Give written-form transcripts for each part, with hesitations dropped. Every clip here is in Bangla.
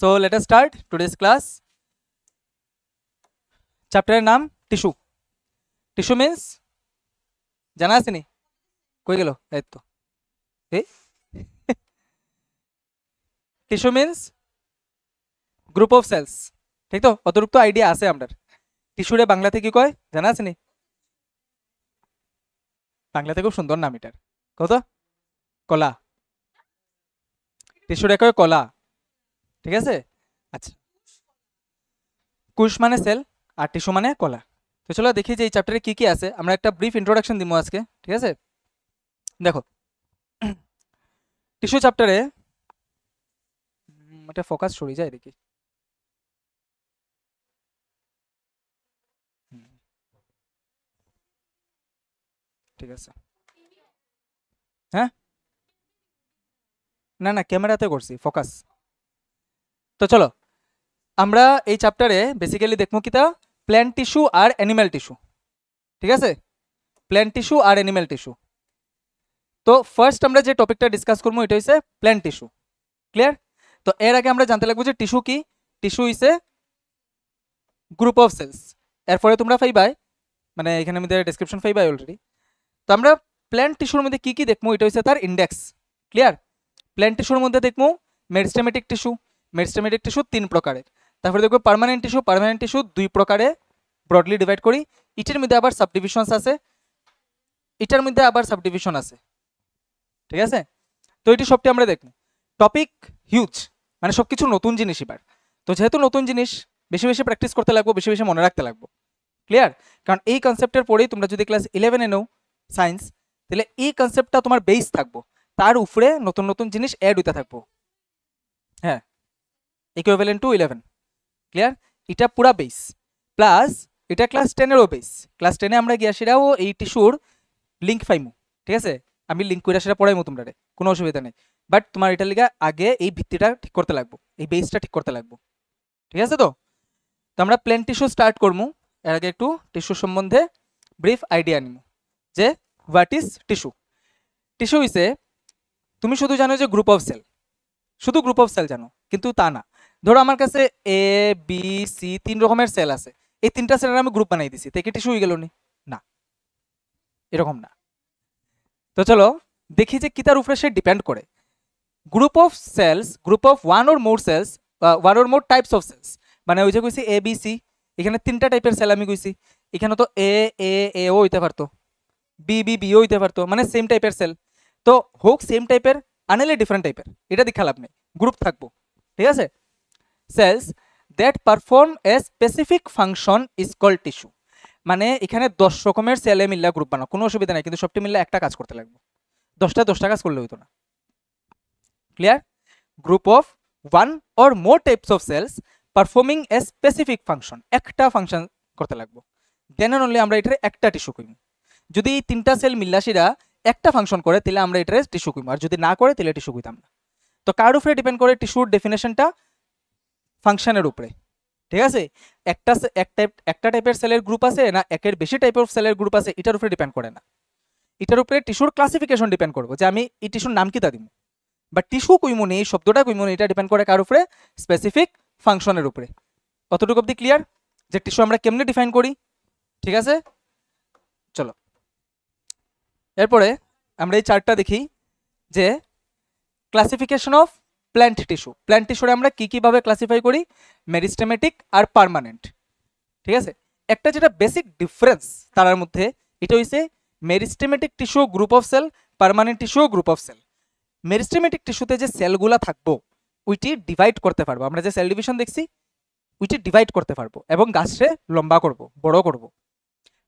So let us start today's class. Chapter নাম টিস্যু। টিস্যু means জানা আছে নি? কই গেল? এই তো এই tissue means group of cells, ঠিক তো? অতটুকু তো আইডিয়া আছে আমাদের। টিস্যুরে বাংলাতে কি কয় জানা আছে নি? বাংলাতে খুব সুন্দর নাম এটার, কত কলা। টিস্যুরে কয় কলা, ঠিক আছে? আচ্ছা, কোষ মানে সেল আর টিস্যু মানে কলা। তো চলো দেখি যে এই চ্যাপ্টারে কি কি আছে। আমরা একটা ব্রিফ ইন্ট্রোডাকশন দিব আজকে, ঠিক আছে? দেখো টিস্যু চ্যাপ্টারে এটা ফোকাস সরে যায় দেখি। ঠিক আছে, হ্যাঁ না না ক্যামেরাতে করছি ফোকাস। তো চলো আমরা এই চ্যাপ্টারে বেসিক্যালি দেখবো কিতা প্ল্যান্ট টিস্যু আর অ্যানিম্যাল টিস্যু, ঠিক আছে? প্ল্যান্ট টিস্যু আর অ্যানিম্যাল টিস্যু। তো ফার্স্ট আমরা যে টপিকটা ডিসকাস করবো এটা হচ্ছে প্ল্যান্ট টিস্যু, ক্লিয়ার? তো এর আগে আমরা জানতে লাগবো যে টিস্যু কি। টিস্যু ইছে গ্রুপ অফ সেলস। এরপরে তোমরা পাইবাই, মানে এখানে মধ্যে ডেসক্রিপশন পাইবাই অলরেডি। তো আমরা প্ল্যান্ট টিস্যুর মধ্যে কি কি দেখবো এটা হচ্ছে তার ইন্ডেক্স, ক্লিয়ার? প্ল্যান্ট টিস্যুর মধ্যে দেখবো মেরিস্টেমেটিক টিস্যু। মেরিস্টেমেটিক টিস্যু 3 প্রকারের। তারপরে দেখবো পার্মানেন্ট টিস্যু। পার্মানেন্ট টিস্যু 2 প্রকারে ব্রডলি ডিভাইড করি। এটার মধ্যে আবার সাবডিভিশনস আছে, এটার মধ্যে আবার সাবডিভিশন আছে, ঠিক আছে? তো এটি সবটি আমরা দেখবো। টপিক হিউজ, মানে সবকিছু নতুন জিনিস এবার। তো যেহেতু নতুন জিনিস বেশি বেশি প্র্যাকটিস করতে লাগবো, বেশি বেশি মনে রাখতে লাগবো, ক্লিয়ার? কারণ এই কনসেপ্টের পরেই তোমরা যদি ক্লাস 11-এ নাও সায়েন্স, তাহলে এই কনসেপ্টটা তোমার বেস থাকবো, তার উপরে নতুন নতুন জিনিস অ্যাড হইতে থাকবো। হ্যাঁ, ইকুইভ্যালেন্ট টু 11, ক্লিয়ার? এটা পুরা বেস প্লাস এটা ক্লাস 10-এরও বেস। ক্লাস 10-এ আমরা গিয়া সেটাও এই টিস্যুর লিঙ্ক পাইমু, ঠিক আছে? আমি লিঙ্ক করে সেটা পড়াইমু তোমরা, কোনো অসুবিধা নেই। বাট তোমার এটার লিগে আগে এই ভিত্তিটা ঠিক করতে লাগবো, এই বেসটা ঠিক করতে লাগবো, ঠিক আছে? তো আমরা প্ল্যান্ট টিস্যু স্টার্ট করবো। এর আগে একটু টিস্যু সম্বন্ধে ব্রিফ আইডিয়া নিব যে হোয়াট ইজ টিস্যু। টিস্যু ইসে তুমি শুধু জানো যে গ্রুপ অফ সেল, শুধু গ্রুপ অফ সেল জানো, কিন্তু তা না। ধরো আমার কাছে এ বি সি 3 রকমের সেল আছে, এই 3টা সেলের আমি গ্রুপ বানাই দিছি, তো কি টিস্যু হয়ে গেল নি? না, এরকম না। তো চলো দেখি যে কি তার উপরে সে ডিপেন্ড করে। Group of cells, group of one or more cells, one or more types of cells, মানে ওই যে কইছি এ বি সি, এখানে 3টা টাইপের সেল আমি কইছি। এখানে তো এ এ এও হইতে পারতো, বি বি বিও হইতে পারতো, মানে সেম টাইপের সেল। তো হোক সেম টাইপের আনলে ডিফারেন্ট টাইপের, এটা দেখা লাভ নেই, গ্রুপ থাকবো, ঠিক আছে? Cells that perform a specific function is called tissue. মানে এখানে 10 রকমের সেলে মিল্লা গ্রুপ বানাও, কোনো অসুবিধা নাই, কিন্তু সবটি মিললে একটা কাজ করতে লাগবে। 10টা কাজ করলে হইতো না, clear? Group of one or more types of cells performing a specific function, একটা ফাংশন করতে লাগবো, দেন অনলি আমরা এটার একটা টিস্যু কইব। যদি এই 3টা সেল মিল্লাসিরা একটা ফাংশন করে তাহলে আমরা এটার টিস্যু কইব, আর যদি না করে তাহলে টিস্যু কইতাম না। তো কার উপরে ডিপেন্ড করে টিস্যুর ডেফিনেশনটা? ফাংশনের উপরে, ঠিক আছে? একটা টাইপের সেলের গ্রুপ আছে না একের বেশি টাইপের সেলের গ্রুপ আছে, এটার উপরে ডিপেন্ড করে না। এটার উপরে টিস্যুর ক্লাসিফিকেশন ডিপেন্ড করবো, যে আমি এই টিস্যুর নাম কি তা দিব। বা টিস্যু কইমনি, এই শব্দটা কইমনি, এটা ডিপেন্ড করে কার উপরে? স্পেসিফিক ফাংশনের উপরে। অতটুকু অবধি ক্লিয়ার যে টিস্যু আমরা কেমনে ডিফাইন করি, ঠিক আছে? চলো এরপরে আমরা এই চার্টটা দেখি যে classification of plant tissue. Plant টিস্যুরে আমরা কি কিভাবে ক্লাসিফাই করি? মেরিস্টেমেটিক আর পার্মানেন্ট, ঠিক আছে? একটা যেটা বেসিক ডিফারেন্স তার মধ্যে, এটা হইছে meristematic tissue group of cell, permanent tissue group of cell. Meristematic টিস্যুতে যে সেলগুলা থাকবো ওইটি ডিভাইড করতে পারবো, আমরা যে সেল ডিভিশন দেখছি ওইটি ডিভাইড করতে পারবো এবং গাছকে লম্বা করব, বড় করব।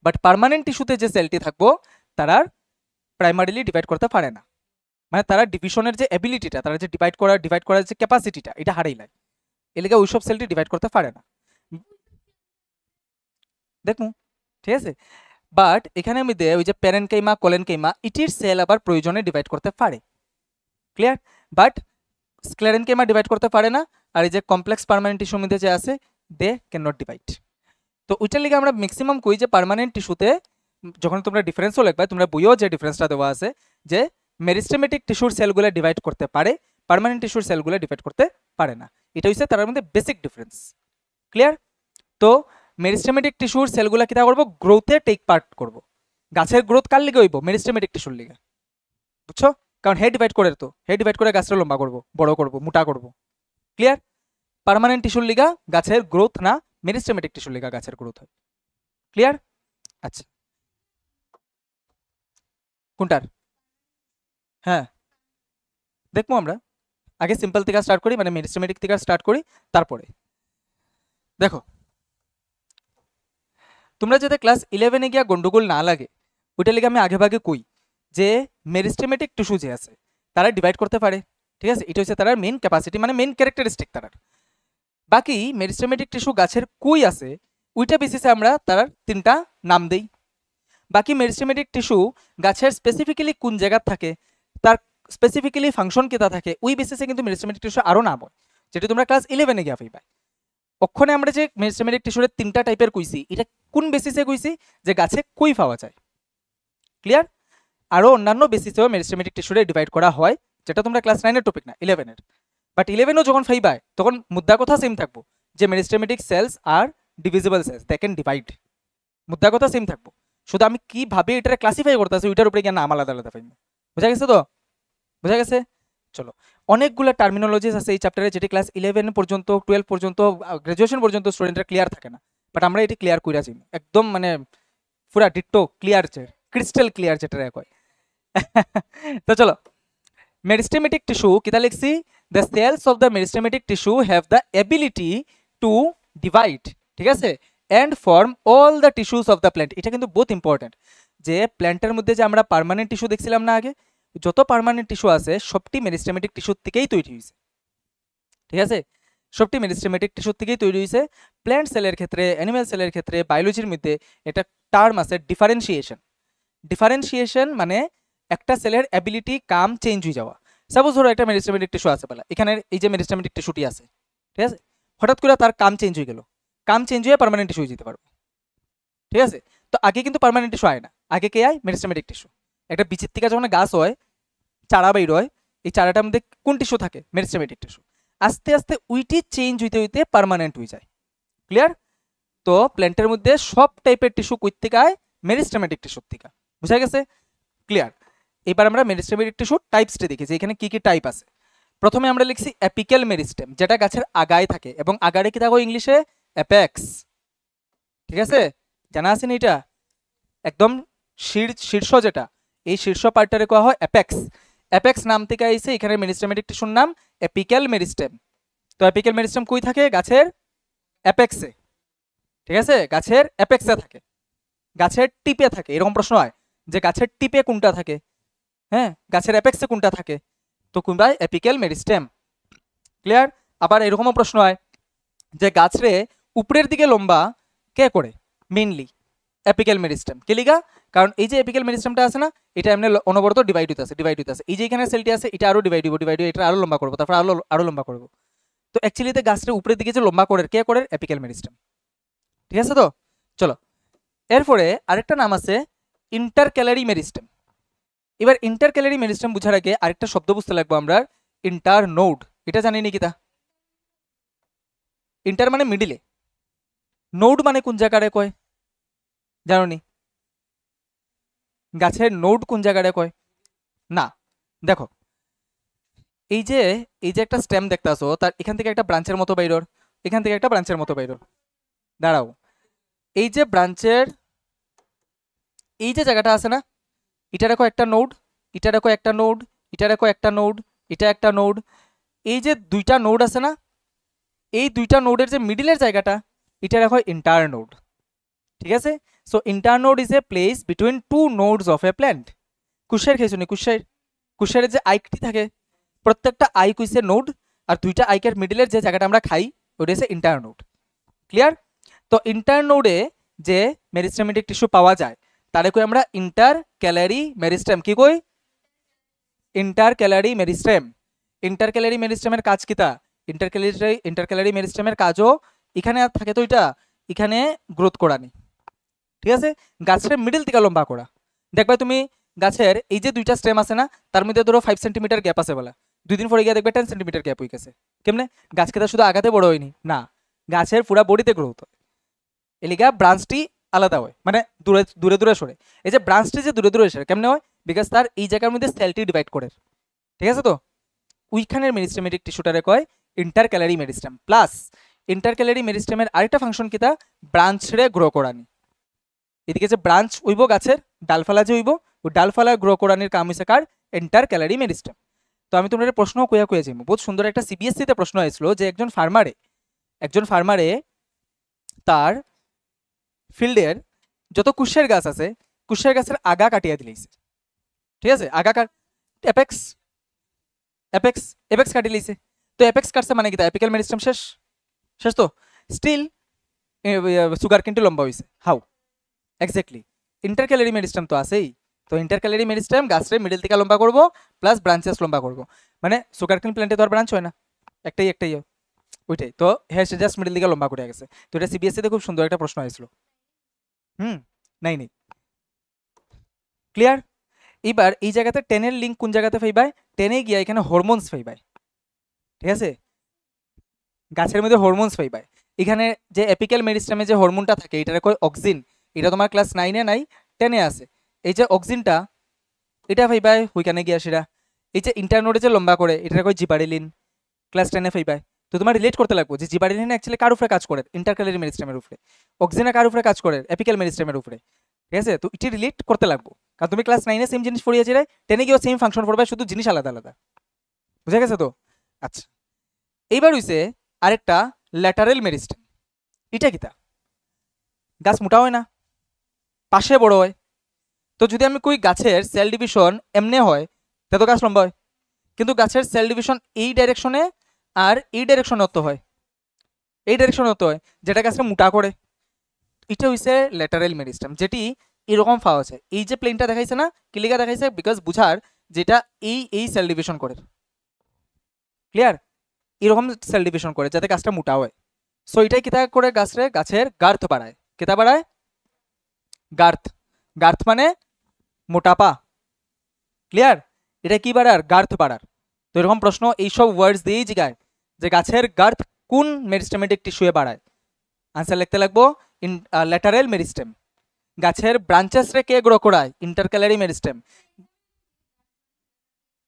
বাট পার্মানেন্ট টিস্যুতে যে সেলটি থাকবো তারা প্রাইমারিলি ডিভাইড করতে পারে না, মানে তারা ডিভিশনের যে এবিলিটিটা, তারা যে ডিভাইড করার যে ক্যাপাসিটিটা, এটা হারাই নাই, এলাকা ওইসব সেলটি ডিভাইড করতে পারে না, দেখুন, ঠিক আছে? বাট এখানে মধ্যে ওই যে প্যারেনকাইমা কোলেনকাইমা ইটির সেল আবার প্রয়োজনে ডিভাইড করতে পারে, ক্লিয়ার? বাট স্ক্লেরেনকাইমা ডিভাইড করতে পারে না। আর এই যে কমপ্লেক্স পার্মানেন্ট টিস্যুর মধ্যে যে আছে দে ক্যান নট ডিভাইড। তো ওইটার লিগে আমরা ম্যাক্সিমাম কই যে পার্মানেন্ট টিস্যুতে যখন তোমরা ডিফারেন্সও লিখবা, তোমরা বইও যে ডিফারেন্সটা দেওয়া আছে যে মেরিস্টেমেটিক টিস্যুর সেলগুলো ডিভাইড করতে পারে, পার্মানেন্ট টিস্যুর সেলগুলো ডিভাইড করতে পারে না। এটা হচ্ছে তার মধ্যে বেসিক ডিফারেন্স। ক্লিয়ার? তো মেরিস্টেমেটিক টিস্যুর সেলগুলা কিতা করব, গ্রোথে টেক পার্ট করব। গাছের গ্রোথ কার লিগে হইব? মেরিস্টেমেটিক টিস্যুর লিগে, বুঝছো? কারণ হেড ডিভাইড করে, তো হেড ডিভাইড করে গাছটা লম্বা করব, বড় করব, মোটা করব। ক্লিয়ার? পার্মানেন্ট টিস্যুর লিগা গাছের গ্রোথ না, মেরিস্টেমেটিক টিস্যুর লিগা গাছের গ্রোথ হয়। ক্লিয়ার? আচ্ছা, কোনটার? হ্যাঁ, দেখবো আমরা। আগে সিম্পল থেকে স্টার্ট করি, মানে মেরিস্টেমেটিক থেকে স্টার্ট করি, তারপরে দেখো তোমরা যাতে ক্লাস 11-এ গিয়া গন্ডগোল না লাগে ওইটা লিগে আমি আগে ভাগে কই যে মেরিস্টেমেটিক টিস্যু যে আছে তারা ডিভাইড করতে পারে, ঠিক আছে? এটা হচ্ছে তার মেইন ক্যাপাসিটি, মানে মেইন ক্যারেক্টারিস্টিক তার। বাকি মেরিস্টেমেটিক টিস্যু গাছের কই আছে ওইটা বেসিসে আমরা তার তিনটা নাম দেই। বাকি মেরিস্টেমেটিক টিস্যু গাছের স্পেসিফিক্যালি কোন জায়গা থাকে, তার স্পেসিফিক্যালি ফাংশন কেতা থাকে, ওই বেসিসে কিন্তু মেরিস্টেমেটিক টিস্যু আরও নাম হয়, যেটা তোমরা ক্লাস 11-এ গিয়া পাইবা। ওখানে আমরা যে মেরিস্টেমেটিক টিস্যুর তিনটা টাইপের কইছি, এটা কোন বেসিসে কইছি? যে গাছে কই পাওয়া যায়। ক্লিয়ার? আরও অন্যান্য বেসিসেও মেরিস্টেমেটিক টিস্যুরে ডিভাইড করা হয়, যেটা তোমরা ক্লাস 9-এর টপিক না, 11-এর। বাট 11-ও যখন ফাইবায় তখন মুদ্রা কথা সেম থাকবো, যে মেরিস্টেমেটিক সেলস আর divisible cells, they can divide. মুদ্রা কথা সেম থাকবো, শুধু আমি কিভাবে এটা ক্লাসিফাই করতেছি ওইটার উপরে গিয়ে নাম আলাদা আলাদা পাইবো। বোঝা গেছে তো? বোঝা গেছে? চলো, অনেকগুলো টার্মিনোলজিস আছে এই চ্যাপ্টারে, যেটি ক্লাস 11 পর্যন্ত, 12 পর্যন্ত, গ্রাজুয়েশন পর্যন্ত স্টুডেন্টরা ক্লিয়ার থাকে না, বাট আমরা এটি ক্লিয়ার করে যাই একদম, মানে পুরা ডিট্টো ক্লিয়ার, ক্রিস্টাল ক্লিয়ার যেটা কয়। তো চলো, মেরিস্টেমেটিক টিস্যু কিতা লিখছি? The cells of the meristematic tissue have the ability to divide, ঠিক আছে, and form all the tissues of the plant. এটা কিন্তু বহুত ইম্পর্টেন্ট, যে প্ল্যান্টের মধ্যে যে আমরা পার্মানেন্ট টিস্যু দেখছিলাম না আগে, যত পার্মানেন্ট টিস্যু আছে সবটি মেরিস্টেমেটিক টিস্যুর থেকেই তৈরি হয়েছে, ঠিক আছে? সবটি মেরিস্টেমেটিক টিস্যুর থেকেই তৈরি হয়েছে। প্ল্যান্ট সেলের ক্ষেত্রে, অ্যানিম্যাল সেলের ক্ষেত্রে, বায়োলজির মধ্যে এটা টার্ম আছে ডিফারেন্সিয়েশন। ডিফারেন্সিয়েশন মানে একটা সেলের অ্যাবিলিটি কাম চেঞ্জ হয়ে যাওয়া। সাপোজ ধরো একটা মেরিস্টেমেটিক টিস্যু আছে, বলা এখানে এই যে মেরিস্টেমেটিক টিস্যুটি আছে, ঠিক আছে, হঠাৎ করে তার কাম চেঞ্জ হয়ে গেল, কাম চেঞ্জ হয়ে পার্মানেন্ট টিস্যু হয়ে যেতে পারবো, ঠিক আছে? তো আগে কিন্তু পার্মানেন্ট টিস্যু হয় না, আগে কে আয়? Meristematic tissue. একটা বীজের থেকে যখন গাছ হয়, চারা বাইর হয়, এই চারাটার মধ্যে কোন টিস্যু থাকে? Meristematic tissue. আস্তে আস্তে উইটি চেঞ্জ হইতে হইতে পার্মানেন্ট হয়ে যায়। ক্লিয়ার? তো প্ল্যান্টের মধ্যে সব টাইপের টিস্যু কই থেকে আয়? মেরিস্টেমেটিক টিস্যুর থেকে। বুঝা গেছে? ক্লিয়ার? এবার আমরা মেরিস্টেমেটিক টিস্যুর টাইপসটা দেখি যে এখানে কি কি টাইপ আছে। প্রথমে আমরা লিখছি অ্যাপিক্যাল মেরিস্টেম, যেটা গাছের আগায় থাকে, এবং আগারে কি থাকো ইংলিশে? অ্যাপেক্স। ঠিক আছে? জানা আছে না এটা? একদম শীর্ষ যেটা, এই শীর্ষ পার্টটারে কোয়া হয় অ্যাপেক্স। অ্যাপেক্স নাম থেকে আইছে এখানে মেরিস্টেমেটিক টিস্যুর নাম অ্যাপিক্যাল মেরিস্টেম। তো অ্যাপিক্যাল মেরিস্টেম কই থাকে? গাছের অ্যাপেক্সে, ঠিক আছে? গাছের অ্যাপেক্সে থাকে, গাছের টিপে থাকে। এরকম প্রশ্ন হয় যে গাছের টিপে কোনটা থাকে, হ্যাঁ, গাছের অ্যাপেক্সে কোনটা থাকে, তো কোনটা? Apical meristem. ক্লিয়ার? আবার এরকমও প্রশ্ন হয় যে গাছরে উপরের দিকে লম্বা কে করে? Mainly apical meristem. কে লিগা? কারণ এই যে অ্যাপিক্যাল মেরিস্টেমটা আছে না, এটা এমনি অনবরত ডিভাইড হইতেছে। এই যে এখানে সেলটি আছে, এটা আরো ডিভাইড হইব, এটা আরো লম্বা করবো, তারপর আরো লম্বা করবো। তো অ্যাকচুয়ালিতে গাছটা উপরের দিকে যে লম্বা করে, কে করে? Apical meristem. ঠিক আছে? তো চলো, এরপরে আরেকটা নাম আছে ইন্টারক্যালারি মেরিস্টেম। এবার ইন্টারক্যালারি মেরিস্টেম বুঝার আগে আরেকটা শব্দ বুঝতে লাগবো আমরা, ইন্টারনোড। এটা জানি নাকি তা? ইন্টার মানে মিডিলে, নোড মানে কোন জায়গায় কয়? জানো নি? গাছের নোড কোন জায়গায় কয়? না, দেখো এই যে একটা স্টেম দেখতেছো, তার এখান থেকে একটা ব্রাঞ্চের মতো বাইরর, এখান থেকে একটা ব্রাঞ্চের মতো বাইরর। দাঁড়াও, এই যে ব্রাঞ্চের এই যে জায়গাটা আছে না, এটা দেখো একটা নোড, এটা দেখো একটা নোড, এটা দেখো একটা নোড, এটা একটা নোড। এই যে দুইটা নোড আছে না, এই দুইটা নোডের যে মিডিলের জায়গাটা, এটা দেখো ইন্টারনোড। ঠিক আছে? So internode is a place between two nodes of a plant. কুশের খেয়েছো নি? কুশের যে আইকটি থাকে, প্রত্যেকটা আইক হইছে নোড, আর দুইটা আইকের মিডিলের যে জায়গাটা আমরা খাই ওটা হচ্ছে ইন্টারনোড। ক্লিয়ার? তো ইন্টারনোডে যে মেরিস্টেমেটিক টিস্যু পাওয়া যায় তারে কই আমরা ইন্টারক্যালারি মেরিস্টেম। কি কই? ইন্টারক্যালারি মেরিস্টেম। ইন্টারক্যালারি মেরিস্টেমের কাজ কিতা? ইন্টারক্যালারি মেরিস্টেমের কাজও এখানে থাকে, তো এটা এখানে গ্রোথ করানি। ঠিক আছে? গাছের মিডিল থেকে লম্বা করা। দেখবা তুমি গাছের এই যে দুইটা স্টেম আছে না, তার মধ্যে ধরো 5 সেন্টিমিটার গ্যাপ আছে বলা, দুই দিন পরে গিয়ে দেখবে 10 সেন্টিমিটার গ্যাপ হয়ে গেছে। কেমনে? গাছ কেতা শুধু আগাতে বড় হয়নি না, গাছের পুরা বডিতে গ্রোথ হয়। এলিগা ব্রাঞ্চটি আলাদা হয়, মানে দূরে দূরে দূরে সরে। এই যে ব্রাঞ্চটি যে দূরে দূরে সরে কেমনে হয়? বিকজ তার এই জায়গার মধ্যে সেলটি ডিভাইড করে, ঠিক আছে? তো উইখানের মেরিস্টেমেটিক টিস্যুটারে কয় ইন্টারক্যালারি মেরিস্টেম। প্লাস ইন্টারক্যালারি মেরিস্টেমের আরেকটা ফাংশন কিতা, ব্রাঞ্চরে গ্রো করানি। এদিকে যে ব্রাঞ্চ উইব গাছের ডালফালা যে উইব, ওই ডালফালা গ্রো করানির কাম হইছে কার? ইন্টারক্যালারি মেরিস্টেম। তো আমি তোমাদের প্রশ্ন কুয়া কুয়া যাইব, বহুত সুন্দর একটা সিবিএসসিতে প্রশ্ন হয়েছিল যে একজন ফার্মারে তার ফিল্ডের যত কুশের গাছ আছে, কুশের গাছের আগা কাটিয়া দিলেইছে, ঠিক আছে? আগা কাট এপেক্স এপেক্স এপেক্স কাটি লইছে। তো এপেক্স কাটছে মানে কি তা এপিক্যাল মেরিস্টেম শেষ, শেষ তো স্টিল সুগার কিন্তু লম্বা হয়েছে। হাউ? এক্স্যাক্টলি ইন্টারক্যালারি মেরিস্টেম তো আছেই। তো ইন্টারক্যালারি মেরিস্টেম গাছরে মিডল থেকে লম্বা করবো, প্লাস ব্রাঞ্চেস লম্বা করবো। মানে সুগার কেন প্ল্যান্টে তো আর ব্রাঞ্চ হয় না, একটাই ওইটাই তো, হ্যাঁ সে জাস্ট মিডল দিকে লম্বা করে গেছে। তো এটা সিবিএসসিতে খুব সুন্দর একটা প্রশ্ন হয়েছিল। নাই ক্লিয়ার? এবার এই জায়গাতে টেনের লিঙ্ক কোন জায়গাতে ফাইবায়? টেনে গিয়া এখানে হরমোনস ফাইবায়, ঠিক আছে? গাছের মধ্যে হরমোনস ফাইবায়। এখানে যে এপিক্যাল মেরিস্টেমে যে হরমোনটা থাকে এটারে কয় অক্সিন। এটা তোমার ক্লাস 9-এ নাই, 10-এ আছে। এই যে অক্সিনটা এটা ফাইবায় ওইখানে গিয়া সেটা। এই যে ইন্টারনোডে যে লম্বা করে এটারে কয় জিবারেলিন, ক্লাস 10-এ ফাইবায়। তো তোমার রিলেট করতে লাগবে যে জিবারেলিন অ্যাকচুয়ালি কার উপরে কাজ করে? ইন্টারক্যালারি মেরিস্টেমের উপরে। অক্সিনে কার উপরে কাজ করে? এপিক্যাল মেরিস্টেমের উপরে, ঠিক আছে? তো এটি রিলেট করতে লাগবো, কারণ তুমি ক্লাস 9-এ সেম জিনিস পড়িয়েছি, 10-এ গিয়েও সেম ফাংশন পড়বে, শুধু জিনিস আলাদা আলাদা। বুঝা গেছে তো? আচ্ছা, এইবার হইছে আরেকটা ল্যাটারেল মেরিস্টেম। এটা কিতা? গাছ মোটা হয় না, পাশে বড় হয়। তো যদি আমি কই গাছের সেল ডিভিশন এমনে হয় তা তো গাছ লম্বা হয়, কিন্তু গাছের সেল ডিভিশন এই ডাইরেকশনে আর এই ডাইরেকশনে অত হয়, এই ডাইরেকশনে অত হয়, যেটা গাছটা মোটা করে। এটা হইছে ল্যাটারেল মেরিস্টেম, যেটি এরকম পাওয়া যায়। এই যে প্লেনটা দেখাইছে না, কিলিকা দেখাইছে বিকজ বুঝার যেটা এই সেল ডিভিশন করে। ক্লিয়ার? এরকম সেল ডিভিশন করে যাতে গাছটা মোটা হয়। সো এটাই কিতা করে গাছের গার্থ বাড়ায়। কিতা বাড়ায়? গার্থ। গার্থ মানে মোটাপা। ক্লিয়ার? এটা কি বাড়ার? গার্থ বাড়ার। তো এরকম প্রশ্ন এইসব ওয়ার্ডস দিয়েই জিগায় যে গাছের গার্থ কোন মেরিস্টেমেটিক টিস্যুয়ে বাড়ায়। আনসার লিখতে লাগবো ল্যাটারেল মেরিস্টেম। গাছের ব্রাঞ্চেস রে কে গ্রো করায়? ইন্টারক্যালারি মেরিস্টেম।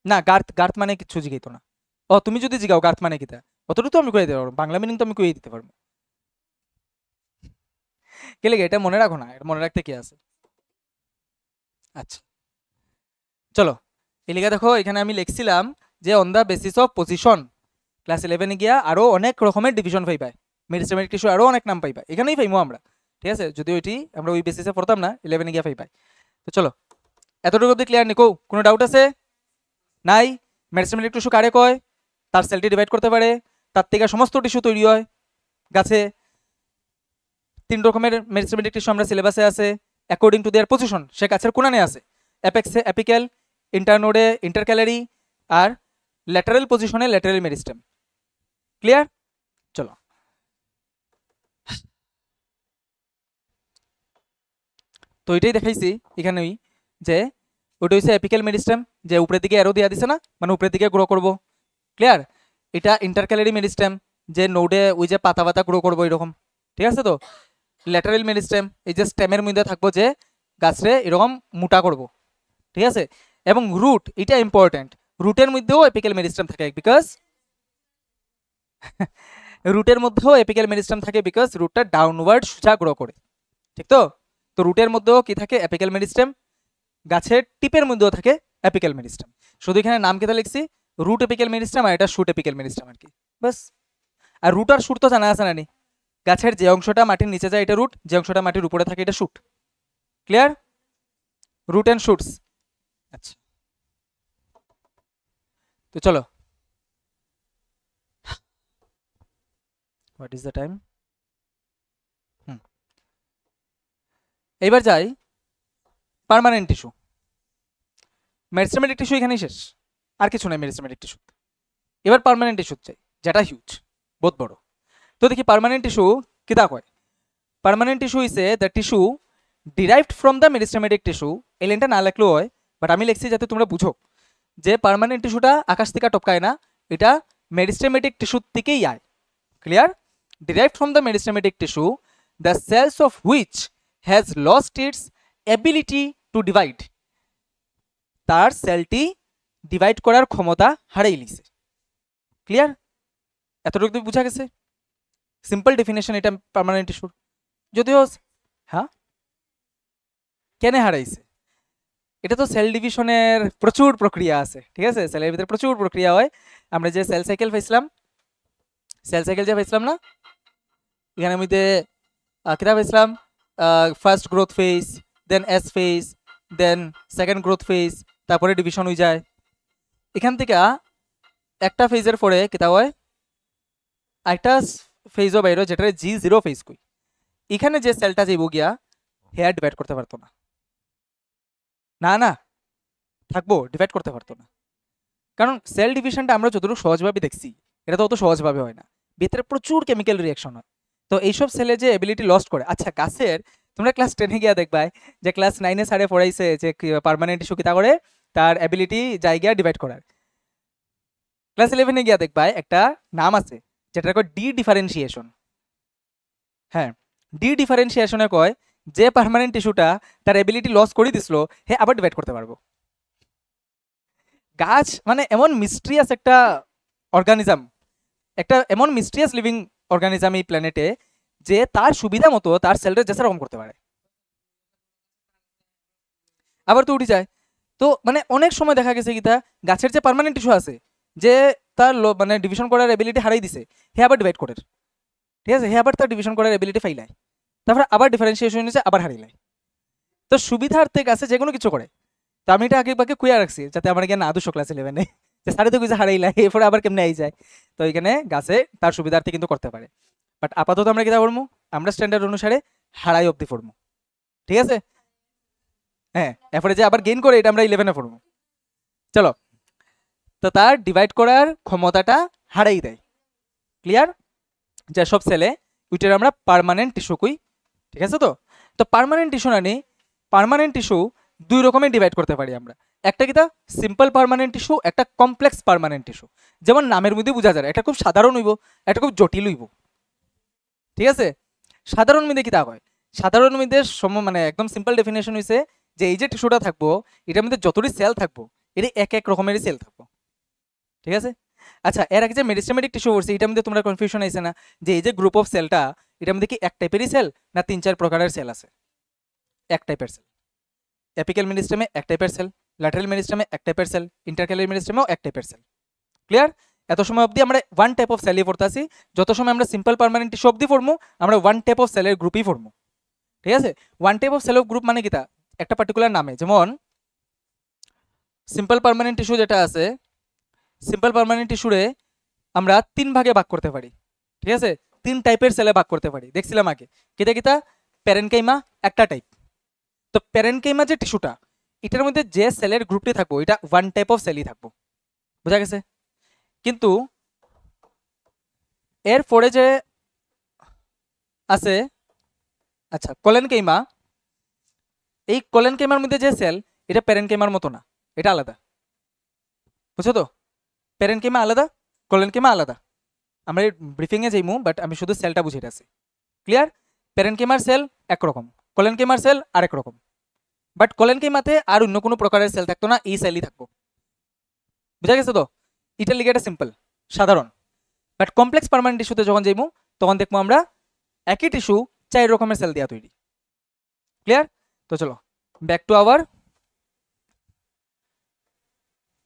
না, গার্থ মানে কিছু জিগাইতো না। ও তুমি যদি জিগাও গার্থ মানে কিতা, অতটুকু তো আমি কয়ে দিতে পারবো, বাংলা মিনিং তো আমি কয়ে দিতে পারবো। কে লেগে এটা মনে রাখো না, এটা মনে রাখতে কি আছে? আচ্ছা চলো, এই লেগে দেখো এখানে আমি লিখছিলাম যে on the basis of position. Class 11-এ গিয়া আরো অনেক রকমের ডিভিশন পাইবা, মেরিস্টেমেটিক টিস্যু আরো অনেক নাম পাইবা, এখানেই পাইমো আমরা, ঠিক আছে? যদি ওইটি আমরা ওই বেসিসে পড়তাম না, 11-এ গিয়া পাইবা। তো চলো এতটুকু অব্দি ক্লিয়ার নিকো? কোনো ডাউট আছে? নাই? মেরিস্টেমেটিক টিস্যু কারে কয়? তার সেলটি ডিভাইড করতে পারে, তার থেকে সমস্ত টিস্যু তৈরি হয় গাছে। 3 রকমের মেরিস্টেমেটিক টিস্যু আমরা সিলেবাসে আছে অ্যাকর্ডিং টু দেয়ার পজিশন। সে গাছের কোনানে আছে, অ্যাপেক্সে অ্যাপিক্যাল, ইন্টারনোডে ইন্টারক্যালারি, আর ল্যাটারাল পজিশনে ল্যাটারাল মেরিস্টেম। ক্লিয়ার? চলো তো এটাই দেখাইছি এখানেই যে ওটা হচ্ছে অ্যাপিক্যাল মেরিস্টেম, যে উপরের দিকে অ্যারো দেওয়া দিছে না, মানে উপরের দিকে গ্রো করব। ক্লিয়ার? এটা ইন্টারক্যালারি মেরিস্টেম, যে নোডে ওই যে পাতা পাতা গ্রো করবো এরকম, ঠিক আছে? তো ল্যাটারাল মেরিস্টেম এই যে স্টেমের মধ্যে থাকবো, যে গাছরে এরকম মোটা করব, ঠিক আছে? এবং রুট, এটা ইম্পর্টেন্ট, রুটের মধ্যেও এপিক্যাল মেরিস্টেম থাকে বিকজ রুটের মধ্যেও এপিক্যাল মেরিস্টেম থাকে বিকজ রুটটা ডাউনওয়ার্ড সোজা গ্রো করে, ঠিক তো? তো রুটের মধ্যেও কি থাকে? Apical meristem. গাছের টিপের মধ্যেও থাকে এপিক্যাল মেরিস্টেম। শুধু এখানে নাম কেটে লিখছি রুট এপিক্যাল মেরিস্টেম, আর এটা শুট এপিক্যাল মেরিস্টেম আর কি, বাস। আর রুট আর শুট তো জানা আছে না নি? গাছের যে অংশটা মাটির নিচে যায় এটা রুট, যে অংশটা মাটির উপরে থাকে এটা shoot. Clear? Root and shoots. আচ্ছা তো চলো, হোয়াট ইজ দ্য টাইম? এইবার যাই পার্মানেন্ট টিস্যু। মেরিস্টেমেটিক টিস্যু এখানেই শেষ, আর কিছু নাই মেরিস্টেমেটিক টিস্যু। এবার পার্মানেন্ট টিস্যু চাই, যেটা হিউজ, বহুত বড়। তো দেখি পার্মানেন্ট টিস্যু কিতা কয়। পার্মানেন্ট টিস্যু ইসে the tissue derived from the meristematic tissue. এই লাইনটা না লিখলেও হয়, বাট আমি লিখছি যাতে তোমরা বুঝো যে পার্মানেন্ট টিস্যুটা আকাশ থেকে টপকায় না, এটা মেরিস্টেমেটিক টিস্যুর থেকেই আয়। Clear? derived from the meristematic tissue, the cells of which has lost its ability to divide, তার সেলটি ডিভাইড করার ক্ষমতা হারিয়ে লিছে। ক্লিয়ার? এতটুকু বুঝা গেছে? সিম্পল ডেফিনেশন এটা পার্মানেন্ট টিস্যুর। যদিও হ্যাঁ কেন হারাইছে, এটা তো সেল ডিভিশনের প্রচুর প্রক্রিয়া আছে, ঠিক আছে? সেলের ভিতরে প্রচুর প্রক্রিয়া হয়। আমরা যে সেল সাইকেল পাইছিলাম, সেল সাইকেল যে পাইছিলাম না, এখানে মধ্যে কিতাব পাইছিলাম first growth phase, then S phase, then second growth phase, তারপরে ডিভিশন হয়ে যায়। এখান থেকে একটা ফেজের পরে কিতাব হয় একটা ফেজও বাইরে, যেটা G0 ফেজ কই। এখানে যে সেলটা যাইব গিয়া হেয়ার ডিভাইড করতে পারতো না, না না থাকবো, ডিভাইড করতে পারতো না। কারণ সেল ডিভিশনটা আমরা যতটুকু সহজভাবে দেখছি, এটা তো অত সহজভাবে হয় না, ভিতরে প্রচুর কেমিক্যাল রিয়াকশন হয়। তো এইসব সেলে যে এবিলিটি লস্ট করে, আচ্ছা গাছের তোমরা ক্লাস 10-এ গিয়া দেখবাই যে ক্লাস 9-এ স্যারে পড়াইছে যে পার্মানেন্ট টিস্যু কিতা করে তার এবিলিটি জায়গা ডিভাইড করার। ক্লাস 11-এ গিয়া দেখবাই একটা নাম আছে যেটা কয় ডি ডিফারেন্সিয়েশন। হ্যাঁ, ডি ডিফারেন্সিয়েশনে কয় যে পার্মানেন্ট টিস্যুটা তার এবিলিটি লস করে দিছিল হে আবার ডিভাইড করতে পারবো। গাছ মানে এমন মিস্ট্রিয়াস একটা অর্গানিজম, একটা এমন মিস্ট্রিয়াস লিভিং অর্গানিজম এই প্ল্যানেটে, যে তার সুবিধা মতো তার সেলটা যে রকম করতে পারে, আবার তো উঠে যায়। তো মানে অনেক সময় দেখা গেছে কি তা গাছের যে পার্মানেন্ট টিস্যু আছে, যে তার মানে ডিভিশন করার এবিলিটি হারাই দিছে, হে আবার ডিভাইড করে, ঠিক আছে? হে আবার তার ডিভিশন করার এবিলিটি ফাইলায়, তারপর আবার ডিফারেন্সিয়েশন হয়েছে আবার হারিয়ে। তো সুবিধার্থে গাছে যে কোনো কিছু করে। তো আমি এটা আগে বাকি কুইয়া রাখছি যাতে আমার জ্ঞান আদর্শ ক্লাস 11-এ যে সাড়ে তো কিছু হারাইলাই এরপরে আবার কেমনে আই যায়। তো এখানে গাছে তার সুবিধার্থে কিন্তু করতে পারে, বাট আপাতত আমরা কিতা করবো, আমরা স্ট্যান্ডার্ড অনুসারে হারাই অবধি পড়বো, ঠিক আছে? হ্যাঁ, এরপরে যে আবার গেইন করে এটা আমরা 11-এ পড়বো। চলো, তো তার ডিভাইড করার ক্ষমতাটা হারাই দেয়। ক্লিয়ার? যেসব সেলে ওইটার আমরা পার্মানেন্ট টিস্যু কই, ঠিক আছে? তো তো পার্মানেন্ট টিস্যু না নেই, পার্মানেন্ট টিস্যু দুই রকমের ডিভাইড করতে পারি আমরা। একটা কিতা সিম্পল পার্মানেন্ট টিস্যু, একটা কমপ্লেক্স পার্মানেন্ট টিস্যু। যেমন নামের মধ্যে বোঝা যায়, এটা খুব সাধারণ হইব, এটা খুব জটিল হইব, ঠিক আছে? সাধারণ মধ্যে কিতা হয়, সাধারণ মধ্যে মানে একদম সিম্পল ডেফিনেশন হইছে যে এই যে টিস্যুটা থাকবো এটার মধ্যে যতটি সেল থাকবো এটা এক এক রকমেরই সেল থাকবো, ঠিক আছে? আচ্ছা, এর আগে যে মেরিস্টেমেটিক টিস্যু বলছি এটার মধ্যে তোমরা কনফিউশন আইছে না যে এই যে গ্রুপ অফ সেলটা এটার মধ্যে কি এক টাইপেরই সেল না 3-4 প্রকারের সেল আছে? এক টাইপের সেল। অ্যাপিক্যাল মেরিস্টেমে এক টাইপের সেল, ল্যাটারাল মেরিস্টেমে এক টাইপের সেল, ইন্টারক্যালার মেরিস্টেমেও এক টাইপের সেল। ক্লিয়ার? এত সময় অবধি আমরা ওয়ান টাইপ অফ সেলই পড়তাছি, যত সময় আমরা সিম্পল পার্মানেন্ট টিস্যু অবধি পড়বো আমরা ওয়ান টাইপ অফ সেলের গ্রুপই পড়বো, ঠিক আছে? One type of cell of group মানে কিতা, একটা পার্টিকুলার নামে। যেমন সিম্পল পার্মানেন্ট টিস্যু যেটা আছে, সিম্পল পার্মানেন্ট টিস্যুরে আমরা 3 ভাগে ভাগ করতে পারি, ঠিক আছে? 3 টাইপের সেলে ভাগ করতে পারি, দেখছিলাম আগে। কিতা কিতা? প্যারেনকাইমা একটা টাইপ। তো প্যারেনকাইমা যে টিস্যুটা এটার মধ্যে যে সেলের গ্রুপটি থাকবো এটা ওয়ান টাইপ অফ সেলই থাকবো, বোঝা গেছে? কিন্তু এরপরে যে আছে, আচ্ছা কোলেনকাইমা, এই কোলেনকাইমার মধ্যে যে সেল এটা প্যারেনকাইমার মতো না, এটা আলাদা, বুঝছো তো? প্যারেনকাইমা আলাদা, কোলেনকাইমা আলাদা। আমরা ব্রিফিংয়ে যাইমু, বাট আমি শুধু সেলটা বুঝে আছি। ক্লিয়ার? প্যারেনকাইমার সেল একরকম, কোলেনকাইমার সেল আরেক রকম, বাট কোলেনকাইমাতে আর অন্য কোনো প্রকারের সেল থাকতো না, এই সেলই থাকবো, বুঝা গেছে তো? এটার লিগে এটা সিম্পল সাধারণ। বাট কমপ্লেক্স পার্মানেন্ট টিস্যুতে যখন যাইমু তখন দেখবো আমরা একই টিস্যু 4 রকমের সেল দিয়া তৈরি। ক্লিয়ার? তো চলো back to our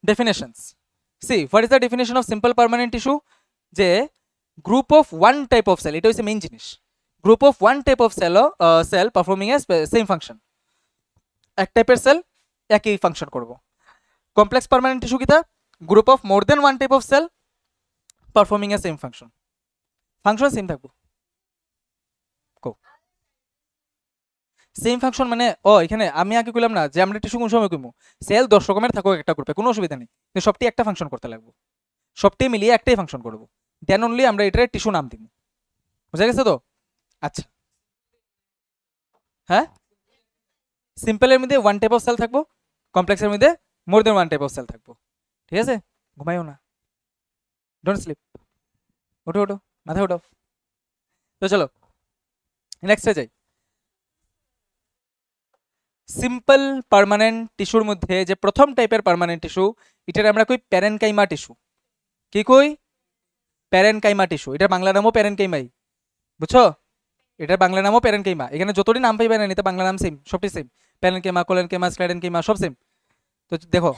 definitions. See what is the definition of simple permanent tissue? যে group of one type of cell, এটা হচ্ছে মেইন জিনিস। Group of one type of cell performing a same function, এক টাইপের সেল একই ফাংশন করব। কমপ্লেক্স পার্মানেন্ট টিস্যু কিতা? Group of more than one type of cell performing a same function, function same থাকবো। সেম ফাংশন মানে এখানে আমি আগে কইলাম না যে আমরা টিস্যু কোন সময় কইমু সেল 10 রকমের থাকুক একটা গ্রুপে, কোনো অসুবিধা নেই, কিন্তু সবটি একটা ফাংশন করতে লাগবে, সবটি মিলিয়ে একটাই ফাংশন করব, দেন অনলি আমরা এটার টিস্যু নাম দিব, বুঝা গেছে তো? আচ্ছা, হ্যাঁ, সিম্পলের মধ্যে ওয়ান টাইপ অফ সেল থাকবো, কমপ্লেক্সের মধ্যে মোর than one type of sell থাকবো। ঠিক আছে, ঘুমাইও না, ডোন্ট স্লিপ, ওঠো ওঠো, মাথা ওঠো। তো চলো নেক্সটে যাই। সিম্পল পার্মানেন্ট টিস্যুর মধ্যে যে প্রথম টাইপের পার্মানেন্ট টিস্যু, এটার আমরা কই প্যারেনকাইমা টিস্যু। কি কই? Parenchyma tissue. এটার বাংলা নামও প্যারেনকাইমাই, বুঝছো? এটার বাংলা নামও প্যারেনকাইমা। এখানে যতটি নাম পাইবে না, এতে বাংলা নাম সেম, সবটি সেম, প্যারেনকাইমা, কোলেনকাইমা, স্ক্লেরেনকাইমা সব সেম। তো দেখো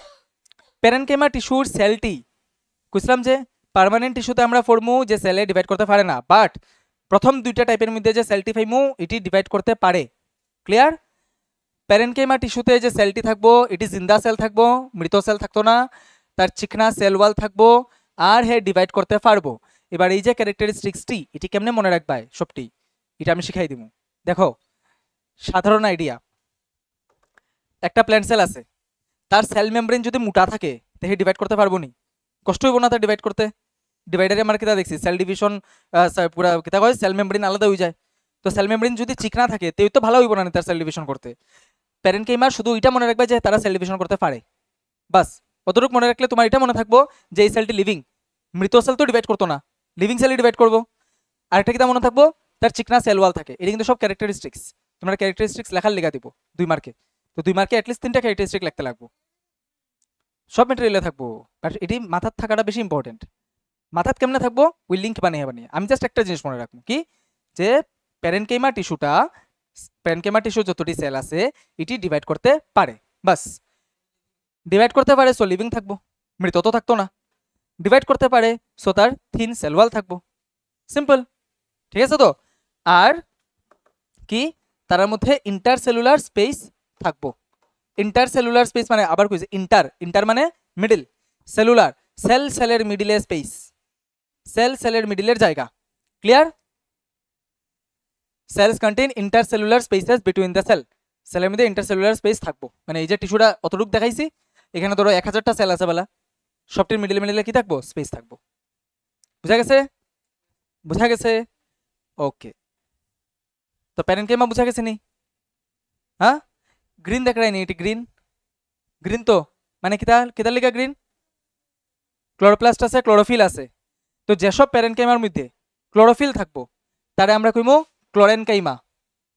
প্যারেনকাইমা টিস্যুর সেলটি বুঝলাম যে পার্মানেন্ট টিস্যুতে আমরা ফর্মু যে সেলে ডিভাইড করতে পারে না, বাট প্রথম দুইটা টাইপের মধ্যে যে সেলটি ফাইমু এটি ডিভাইড করতে পারে। ক্লিয়ার? প্যারেনকাইমা টিস্যুতে যে সেলটি থাকবো এটি জিন্দা সেল থাকবো, মৃত সেল থাকতো না, তার চিকনা সেল ওয়াল থাকবো, আর হে ডিভাইড করতে পারবো। এবার এই যে ক্যারেক্টারিস্টিক্সটি এটি কেমনে মনে রাখবাই সবটি, এটা আমি শিখাই দিব। দেখো সাধারণ আইডিয়া, একটা প্ল্যান্ট সেল আছে, তার সেল মেমব্রেন যদি মোটা থাকে তাহলে ডিভাইড করতে পারবো নি, কষ্ট হইব না তার ডিভাইড করতে। ডিভাইডারে আমার কিতা দেখছি সেল ডিভিশন, পুরা কিতা কয় সেল মেমব্রেন আলাদা হয়ে যায়। তো সেল মেমব্রেন যদি চিকনা থাকে তেও তো ভালো হইব না তার সেল ডিভিশন করতে। প্যারেনকাইমার শুধু এটা মনে রাখবে যে তারা সেল ডিভিশন করতে পারে, বাস অতটুকু মনে রাখলে তোমার এটা মনে থাকবো যে এই সেলটি লিভিং, মৃত সেল তো ডিভাইড করতো না, লিভিং সেলই ডিভাইড করবো। আরেকটা কিতা মনে থাকবো, তার চিকনা সেল ওয়াল থাকে। এটা কিন্তু সব ক্যারেক্টারিস্টিক্স, তোমরা ক্যারেক্টারিস্টিক্স লেখার লেখা দিব 2 মার্কে। তো 2 মার্কে অ্যাটলিস্ট 3টা ক্যারেক্টারিস্টিক লিখতে লাগবো, সব ম্যাটেরিয়ালে থাকবো, বাট এটি মাথার থাকাটা বেশি ইম্পর্টেন্ট। মাথাত কেমনে থাকবো, ওই লিঙ্ক বানিয়ে বানিয়ে আমি জাস্ট একটা জিনিস মনে রাখবো কি, যে প্যারেনকাইমা টিস্যুটা, প্যারেনকাইমা টিস্যু যতটি সেল আছে এটি ডিভাইড করতে পারে, বাস ডিভাইড করতে পারে সো লিভিং থাকবো, মৃত তো থাকতো না। ডিভাইড করতে পারে সো তার থিন সেল ওয়াল থাকবো, সিম্পল। ঠিক আছে? তো আর কি, তার মধ্যে ইন্টারসেলুলার স্পেস থাকবো। ইন্টারসেলুলার স্পেস মানে আবার কইছে ইন্টার, ইন্টার মানে মিডল, সেলুলার সেল সেলের মিডিলে স্পেস, সেল সেলের মিডিলের জায়গা। Clear? Cells contain intercellular spaces between the cell, সেলের মধ্যে ইন্টারসেলুলার স্পেস থাকবো। মানে এই যে টিস্যুটা অতটুকু দেখাইছি, এখানে ধরো 1000টা সেল আছে বলা, সবটির মিডিলে মিডিলে কি থাকবো, স্পেস থাকবো। বুঝা গেছে? বুঝা গেছে? ওকে, তো প্যারেনকাইমা বুঝা গেছে নি? হ্যাঁ, গ্রিন দেখাই নি, এটি গ্রিন, গ্রিন তো মানে কিতা, কিতার লিগা গ্রিন, ক্লোরোপ্লাস্ট আছে, ক্লোরোফিল আছে। তো যেসব প্যারেনকাইমার মধ্যে ক্লোরোফিল থাকবো তারে আমরা কইমু ক্লোরেনকাইমা।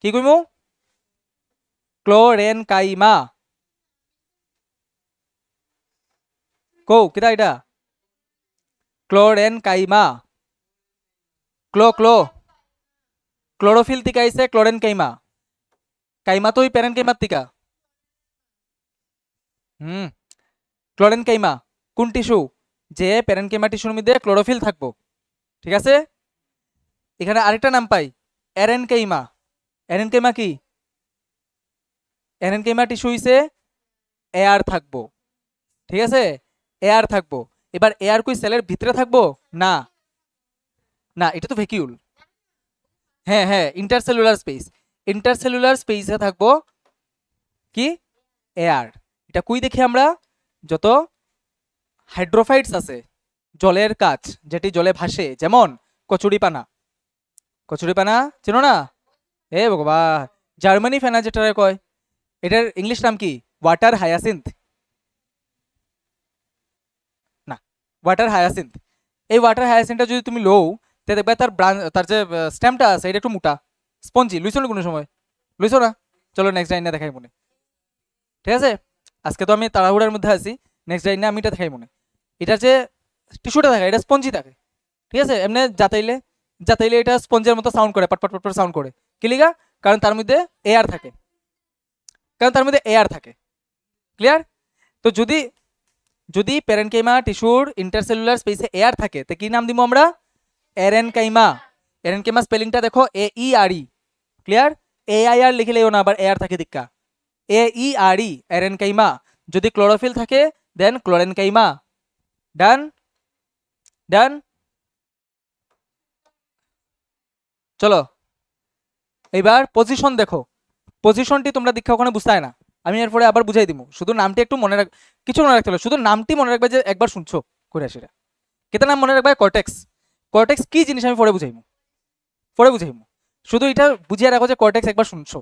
কি কইমু? ক্লোরেনকাইমা। কও কিতা এটা? ক্লোরেনকাইমা। ক্লোরোফিল থেকে আইছে ক্লোরেনকাইমা, কাইমা তো ওই প্যারেনকাইমার টিকা। ক্লোরেনকাইমা কোন টিস্যু, যে প্যারেনকাইমা টিস্যুর মধ্যে ক্লোরোফিল থাকবো। ঠিক আছে? এখানে আরেকটা নাম পাই, এরেনকাইমা। এরেনকাইমা কি? এরেনকাইমা টিস্যু হইছে এয়ার থাকবো। ঠিক আছে? এয়ার থাকবো। এবার এয়ার কই সেলের ভিতরে থাকবো না, না এটা তো ভ্যাকিউল। হ্যাঁ হ্যাঁ, ইন্টারসেলুলার স্পেস, ইন্টারসেলুলার স্পেসে থাকবো কি, এয়ার। এটা কই দেখি আমরা, যত হাইড্রোফাইটস আছে, জলের কাজ যেটি জলে ভাসে, যেমন কচুরিপানা। কচুরিপানা চেনো না? এ বাবা, জার্মানি ফেনা যেটা কয়, এটার ইংলিশ নাম কি, ওয়াটার হায়াসিন্থ। না, ওয়াটার হায়াসিন্থ। এই ওয়াটার হায়াসিন্থটা যদি তুমি লও, তে দেখবে তার যে স্টেমটা আছে এটা একটু মোটা, স্পঞ্জি। লুইছো না কোনো সময়? লুইছো না? চলো নেক্সট ডাইনা দেখাই মনে। ঠিক আছে, আজকে তো আমি তাড়াহুড়ার মধ্যে আছি, নেক্সট ডাইনা আমি এটা দেখাই মনে। এটা যে টিস্যুটা থাকে এটা স্পঞ্জি থাকে। ঠিক আছে? এমনি যাতাইলে যাতাইলে এটা স্পঞ্জের মতো সাউন্ড করে, পটপট পটপট সাউন্ড করে। কি লিগা? কারণ তার মধ্যে এয়ার থাকে, কারণ তার মধ্যে এয়ার থাকে। ক্লিয়ার? তো যদি যদি প্যারেনকাইমা টিস্যুর ইন্টারসেলুলার স্পেসে এয়ার থাকে তো কি নাম দিব আমরা, এরেনকাইমা। এরেনকাইমা স্পেলিংটা দেখো AERE। ক্লিয়ার? AIR লিখলেও না, আবার এয়ার থাকে দিক্কা, AERE, এরেনকাইমা। যদি ক্লোরোফিল থাকে দেন ক্লোরেনকাইমা। ডান? ডান? চলো এবার পজিশন দেখো, পজিশনটি তোমরা দীক্ষা ওখানে বুঝতে হয় না, আমি এরপরে আবার বুঝাই দিব। শুধু নামটি একটু মনে রাখ, কিছু মনে রাখতে হবে, শুধু নামটি মনে রাখবে যে একবার শুনছো করে আসিরা। কেতা নাম মনে রাখবে, কর্টেক্স। কর্টেক্স কি জিনিস আমি পরে বুঝাইমু, পরে বুঝাইমু। শুধু এটা বুঝিয়ে রাখো যে কর্টেক্স একবার শুনছো।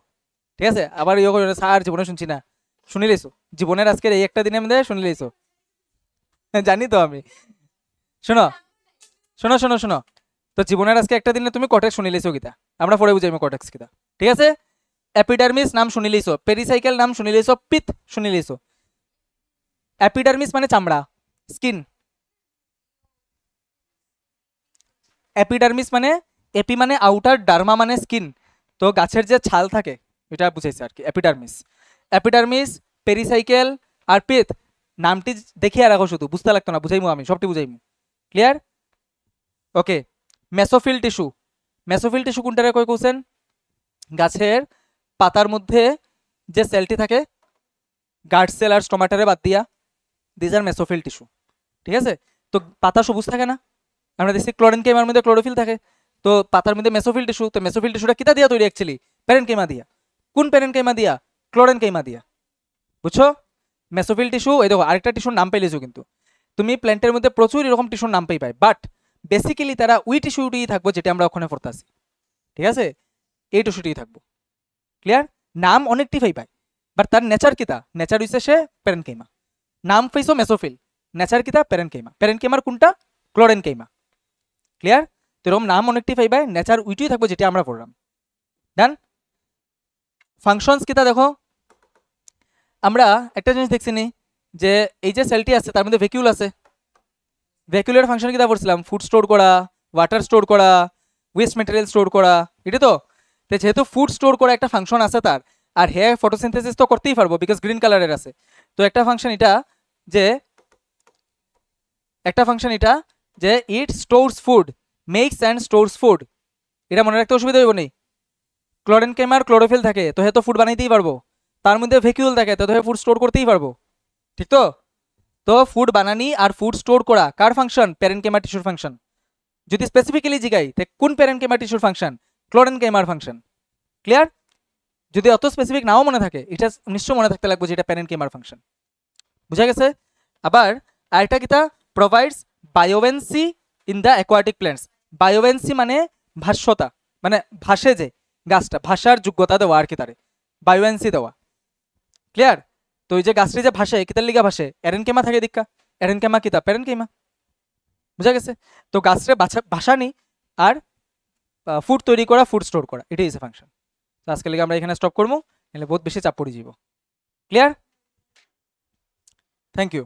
ঠিক আছে? আবার স্যার জীবনে শুনছি না, শুনি লেছো জীবনের আজকের এই একটা দিনের মধ্যে শুনি লেছো। জানি তো আমি। শোনো শোনো শোনো শোনো, তো জীবনের আজকে একটা দিনে তুমি কটেক্স শুনি লিছো কিতা, আমরা পরে বুঝাইমু কটেক্স কিতা, ঠিক আছে? এপিডার্মিস নাম শুনি লিছো, পেরিসাইকেল নাম শুনি লিছো, পিত শুনি লিছো। এপিডার্মিস মানে চামড়া, স্কিন। এপিডার্মিস মানে, এপি মানে আউটার, ডার্মা মানে স্কিন, তো গাছের যে ছাল থাকে এটা বুঝাইছে আর কি এপিডার্মিস। এপিডার্মিস, পেরিসাইকেল আর পিত নামটি দেখিয়ে রাখো, শুধু বুঝতে লাগতো না, বুঝাইমু আমি, সবটি বুঝাইমু। ক্লিয়ার? ওকে। মেসোফিল টিস্যু, মেসোফিল টিস্যু কোনটারে কই কইছেন? গাছের পাতার মধ্যে যে সেলটি থাকে, গার্ড সেল আর স্টোমাটারে বাদ দিয়া, দিজ আর মেসোফিল টিস্যু, ঠিক আছে? তো পাতা সবুজ থাকে না, আমরা দেখছি ক্লোরেনকেইমার মধ্যে ক্লোরোফিল থাকে, তো পাতার মধ্যে মেসোফিল টিস্যু, তো মেসোফিল টিস্যুটা কিতা দিয়া তৈরি অ্যাকচুয়ালি? প্যারেনকেইমা দিয়া। কোন প্যারেনকেইমা দিয়া? ক্লোরেনকেইমা দিয়া। বুঝছো? মেসোফিল টিস্যু, এই দেখো আরেকটা টিস্যুর নাম পাইলেছো কিন্তু তুমি, প্ল্যান্টের মধ্যে প্রচুর এরকম টিস্যুর নাম পাই, বাট বেসিক্যালি তারা ওই টিস্যুটিই থাকবো যেটা আমরা ওখানে পড়তাছি, ঠিক আছে? এই টিস্যুটিই থাকবো। ক্লিয়ার? নাম অনেকটি পাই, বাট তার নেচার কিতা? নেচার হইছে সে প্যারেনকেইমা। নাম পাইছো মেসোফিল, নেচার কিতা? প্যারেনকেইমা। প্যারেনকেইমার কোনটা? ক্লোরেনকেইমা। ক্লিয়ার? তো এরকম নাম অনেকটি পাইবাই, নেচার ওইটাই থাকবো যেটা আমরা পড়লাম। ডান? ফাংশনস কিতা দেখো, আমরা একটা জিনিস দেখছি নি, যে এই যে সেলটি আছে তার মধ্যে ভ্যাকুল আছে, ভ্যাকুলের ফাংশন কিতা পড়ছিলাম? ফুড স্টোর করা, ওয়াটার স্টোর করা, ওয়েস্ট ম্যাটেরিয়াল স্টোর করা, এটা তো। যেহেতু ফুড স্টোর করা একটা ফাংশন আছে তার, আর হে ফটোসিনথেসিস তো করতেই পারবো বিকজ গ্রিন কালারের আছে, তো একটা ফাংশন এটা, যে একটা ফাংশন এটা যে it stores food, makes and stores food, এটা মনে রাখতে অসুবিধা হইব নেই। ক্লোরেনকেইমার ক্লোরোফিল থাকে, তো হে তো ফুড বানাইতেই পারবো, তার মধ্যে ভ্যাকুল থাকে, তো হে ফুড স্টোর করতেই পারবো, ঠিক তো? তো ফুড বানানি আর ফুড স্টোর করা কার ফাংশন? প্যারেনকেইমা টিস্যুর ফাংশন। যদি স্পেসিফিক্যালি জিগাই তে কোন প্যারেনকেইমা টিস্যুর ফাংশন? ক্লোরেনকেইমার ফাংশন। ক্লিয়ার? যদি অত স্পেসিফিক নাও মনে থাকে, এটা নিশ্চয় মনে থাকতে লাগবে যে এটা প্যারেনকেইমার ফাংশন। বুঝা গেছে? আবার আরেকটা কিতা, provides buoyancy in the aquatic plants. Buoyancy মানে ভাষ্যতা, মানে ভাসে যে গাছটা, ভাষার যোগ্যতা দেওয়া আর কি, তারে বায়োভেন্সি দেওয়া। ক্লিয়ার? তো ওই যে গাছটি যে ভাসে, কিতার লিগা ভাসে? এরেনকেমা থাকে দীক্ষা, এরেনকেমা কিতা? প্যারেনকেইমা। বুঝা গেছে? তো গাছরে ভাসানি আর ফুড তৈরি করা, ফুড স্টোর করা, এটাই হচ্ছে ফাংশন। তো আজকে লিগে আমরা এখানে স্টপ করবো, নাহলে বহুত বেশি চাপ পড়ে যাব। ক্লিয়ার? Thank you.